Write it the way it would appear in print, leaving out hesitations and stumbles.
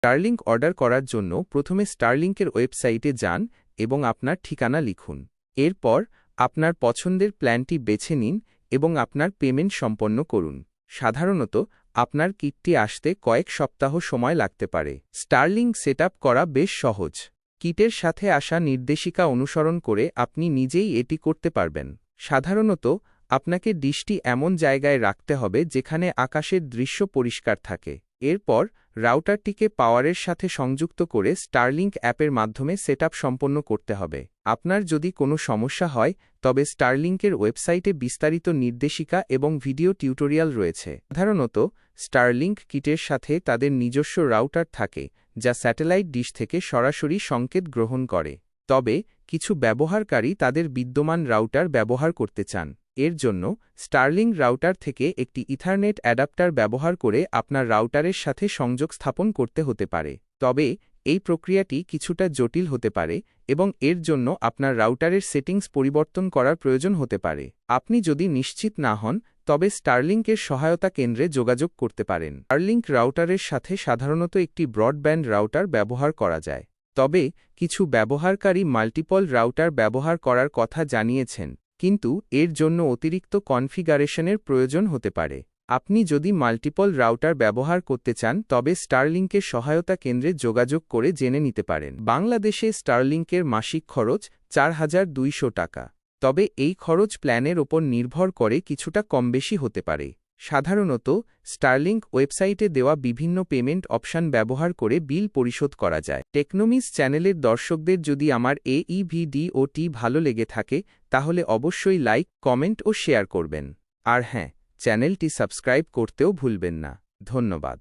Starlink order করার জন্য প্রথমে স্টারলিংকের ওয়েবসাইটে যান এবং আপনার ঠিকানা লিখুন। এরপর আপনার পছন্দের প্ল্যানটি বেছে নিন এবং আপনার পেমেন্ট সম্পন্ন করুন। সাধারণত আপনার কিটটি আসতে কয়েক সপ্তাহ সময় লাগতে পারে। স্টারলিংক সেটআপ করা বেশ সহজ। কিটের সাথে আসা নির্দেশিকা অনুসরণ করে আপনি নিজেই এটি করতে পারবেন। সাধারণত আপনাকে ডিশটি এমন জায়গায় রাখতে হবে যেখানে আকাশের দৃশ্য পরিষ্কার থাকে। এরপর রাউটারটিকে পাওয়ারের সাথে সংযুক্ত করে স্টারলিংক অ্যাপের মাধ্যমে সেটআপ সম্পন্ন করতে হবে। আপনার যদি কোনো সমস্যা হয় তবে স্টারলিংকের ওয়েবসাইটে বিস্তারিত নির্দেশিকা এবং ভিডিও টিউটোরিয়াল রয়েছে। সাধারণত স্টারলিংক কিটের সাথে তাদের নিজস্ব রাউটার থাকে যা স্যাটেলাইট ডিশ থেকে সরাসরি সংকেত গ্রহণ করে। তবে কিছু ব্যবহারকারী তাদের বিদ্যমান রাউটার ব্যবহার করতে চান। এর জন্য স্টারলিংক রাউটার থেকে একটি ইথারনেট অ্যাডাপ্টার ব্যবহার করে আপনার রাউটারের সাথে সংযোগ স্থাপন করতে হতে পারে। তবে এই প্রক্রিয়াটি কিছুটা জটিল হতে পারে এবং এর জন্য আপনার রাউটারের সেটিংস পরিবর্তন করার প্রয়োজন হতে পারে। আপনি যদি নিশ্চিত না হন তবে স্টারলিংকের সহায়তা কেন্দ্রে যোগাযোগ করতে পারেন। স্টারলিংক রাউটারের সাথে সাধারণত একটি ব্রডব্যান্ড রাউটার ব্যবহার করা যায়। তবে কিছু ব্যবহারকারী মাল্টিপল রাউটার ব্যবহার করার কথা জানিয়েছেন, কিন্তু এর জন্য অতিরিক্ত কনফিগারেশনের প্রয়োজন হতে পারে। আপনি যদি মাল্টিপল রাউটার ব্যবহার করতে চান তবে স্টারলিংকের সহায়তা কেন্দ্রে যোগাযোগ করে জেনে নিতে পারেন। বাংলাদেশে স্টারলিংকের মাসিক খরচ ৪,২০০ টাকা। তবে এই খরচ প্ল্যানের ওপর নির্ভর করে কিছুটা কম বেশি হতে পারে। সাধারণত স্টারলিংক ওয়েবসাইটে দেওয়া বিভিন্ন পেমেন্ট অপশন ব্যবহার করে বিল পরিশোধ করা যায়। টেকনোমিজ চ্যানেলের দর্শকদের যদি আমার এই ভিডিওটি ভালো লেগে থাকে তাহলে অবশ্যই লাইক, কমেন্ট ও শেয়ার করবেন। আর হ্যাঁ, চ্যানেলটি সাবস্ক্রাইব করতেও ভুলবেন না। ধন্যবাদ।